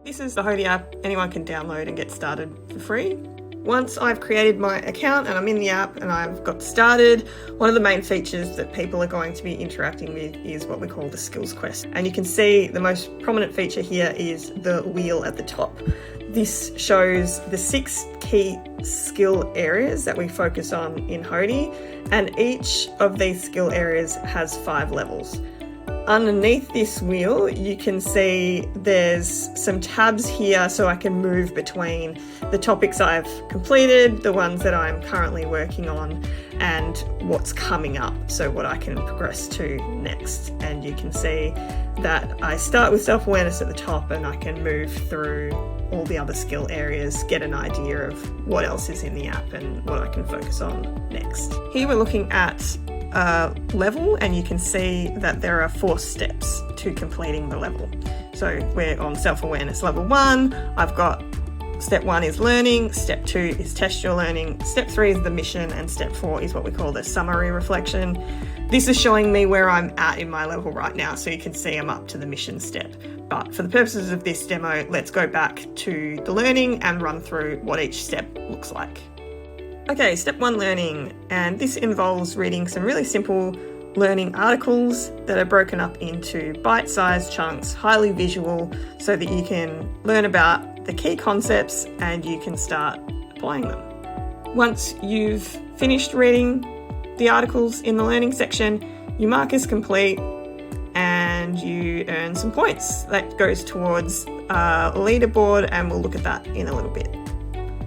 This is the Hodie app. Anyone can download and get started for free. Once I've created my account and I'm in the app and I've got started, one of the main features that people are going to be interacting with is what we call the skills quest. And you can see the most prominent feature here is the wheel at the top. This shows the 6 key skill areas that we focus on in Hodie, and each of these skill areas has 5 levels. Underneath this wheel, you can see there's some tabs here so I can move between the topics I've completed, the ones that I'm currently working on, and what's coming up, so what I can progress to next. And you can see that I start with self-awareness at the top and I can move through all the other skill areas, get an idea of what else is in the app and what I can focus on next. Here we're looking at level, and you can see that there are 4 steps to completing the level. So we're on self-awareness level 1. I've got step 1 is learning, step 2 is test your learning, step 3 is the mission, and step 4 is what we call the summary reflection. This is showing me where I'm at in my level right now, so you can see I'm up to the mission step. But for the purposes of this demo, let's go back to the learning and run through what each step looks like. Okay, step 1, learning, and this involves reading some really simple learning articles that are broken up into bite-sized chunks, highly visual, so that you can learn about the key concepts and you can start applying them. Once you've finished reading the articles in the learning section, you mark as complete and you earn some points. That goes towards a leaderboard, and we'll look at that in a little bit.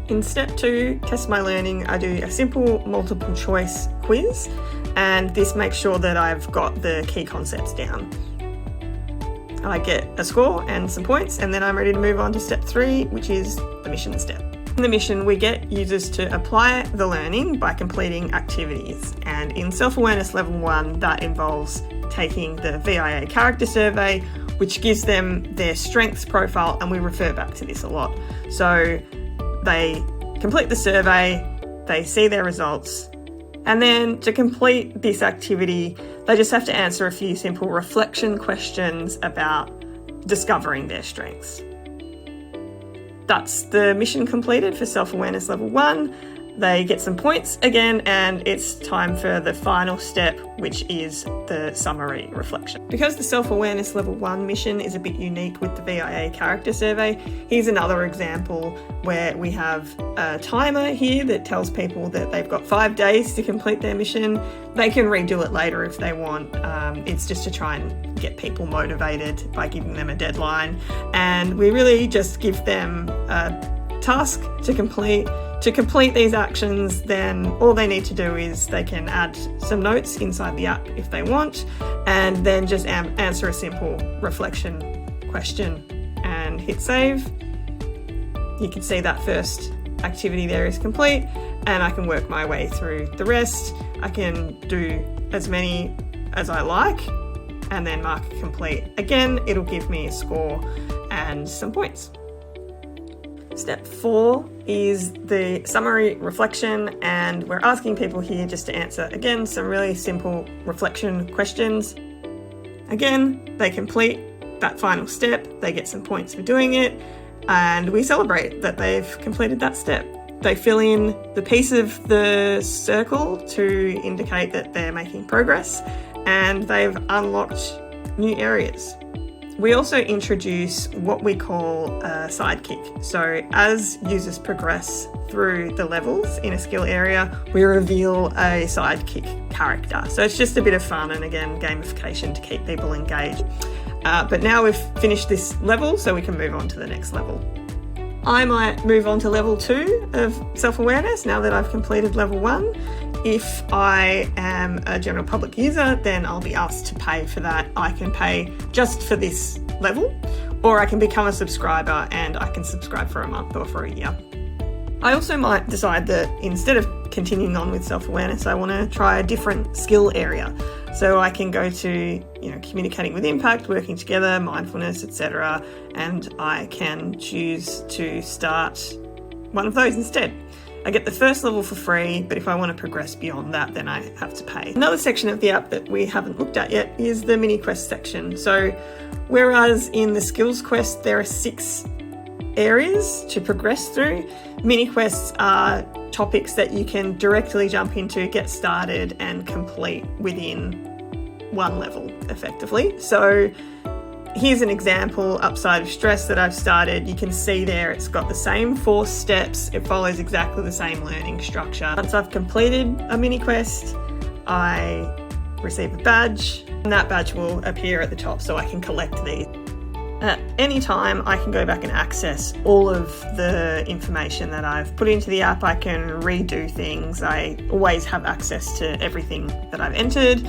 In step 2, test my learning, I do a simple multiple choice quiz, and this makes sure that I've got the key concepts down. I get a score and some points, and then I'm ready to move on to step 3, which is the mission step. In the mission, we get users to apply the learning by completing activities, and in self-awareness level 1, that involves taking the VIA character survey, which gives them their strengths profile, and we refer back to this a lot. So they complete the survey, they see their results, and then to complete this activity, they just have to answer a few simple reflection questions about discovering their strengths. That's the mission completed for self-awareness level 1. They get some points again, and it's time for the final step, which is the summary reflection. Because the self-awareness level 1 mission is a bit unique with the VIA character survey, here's another example where we have a timer here that tells people that they've got 5 days to complete their mission. They can redo it later if they want. It's just to try and get people motivated by giving them a deadline. And we really just give them a task to complete. To complete these actions, then all they need to do is they can add some notes inside the app if they want, and then just answer a simple reflection question and hit save. You can see that first activity there is complete, and I can work my way through the rest. I can do as many as I like and then mark complete. Again, it'll give me a score and some points. Step 4 is the summary reflection, and we're asking people here just to answer, again, some really simple reflection questions. Again, they complete that final step, they get some points for doing it, and we celebrate that they've completed that step. They fill in the piece of the circle to indicate that they're making progress, and they've unlocked new areas. We also introduce what we call a sidekick. So as users progress through the levels in a skill area, we reveal a sidekick character. So it's just a bit of fun and, again, gamification to keep people engaged. But now we've finished this level, so we can move on to the next level. I might move on to level 2 of self-awareness now that I've completed level 1. If I am a general public user, then I'll be asked to pay for that. I can pay just for this level, or I can become a subscriber and I can subscribe for a month or for a year. I also might decide that instead of continuing on with self-awareness, I want to try a different skill area. So I can go to, communicating with impact, working together, mindfulness, etc. And I can choose to start one of those instead. I get the first level for free, but if I want to progress beyond that, then I have to pay. Another section of the app that we haven't looked at yet is the mini quest section. So whereas in the skills quest, there are 6 areas to progress through. Mini quests are topics that you can directly jump into, get started and complete within one level effectively. So here's an example, Upside of Stress, that I've started. You can see there it's got the same 4 steps. It follows exactly the same learning structure. Once I've completed a mini quest, I receive a badge, and that badge will appear at the top so I can collect these. At any time, I can go back and access all of the information that I've put into the app. I can redo things. I always have access to everything that I've entered.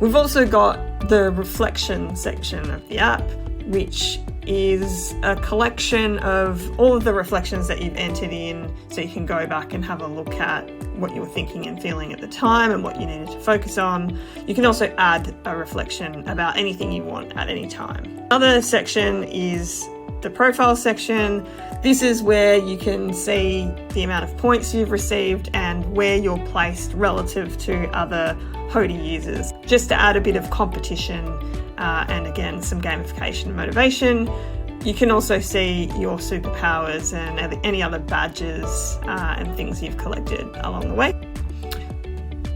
We've also got the reflection section of the app, which is a collection of all of the reflections that you've entered in, so you can go back and have a look at what you were thinking and feeling at the time and what you needed to focus on. You can also add a reflection about anything you want at any time. Another section is the profile section. This is where you can see the amount of points you've received and where you're placed relative to other Hodie users, just to add a bit of competition and again some gamification and motivation. You can also see your superpowers and any other badges and things you've collected along the way.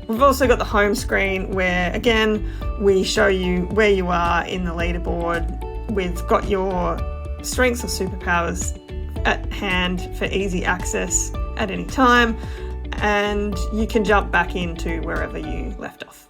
We've also got the home screen where again we show you where you are in the leaderboard. We've got your strengths or superpowers at hand for easy access at any time, and you can jump back into wherever you left off.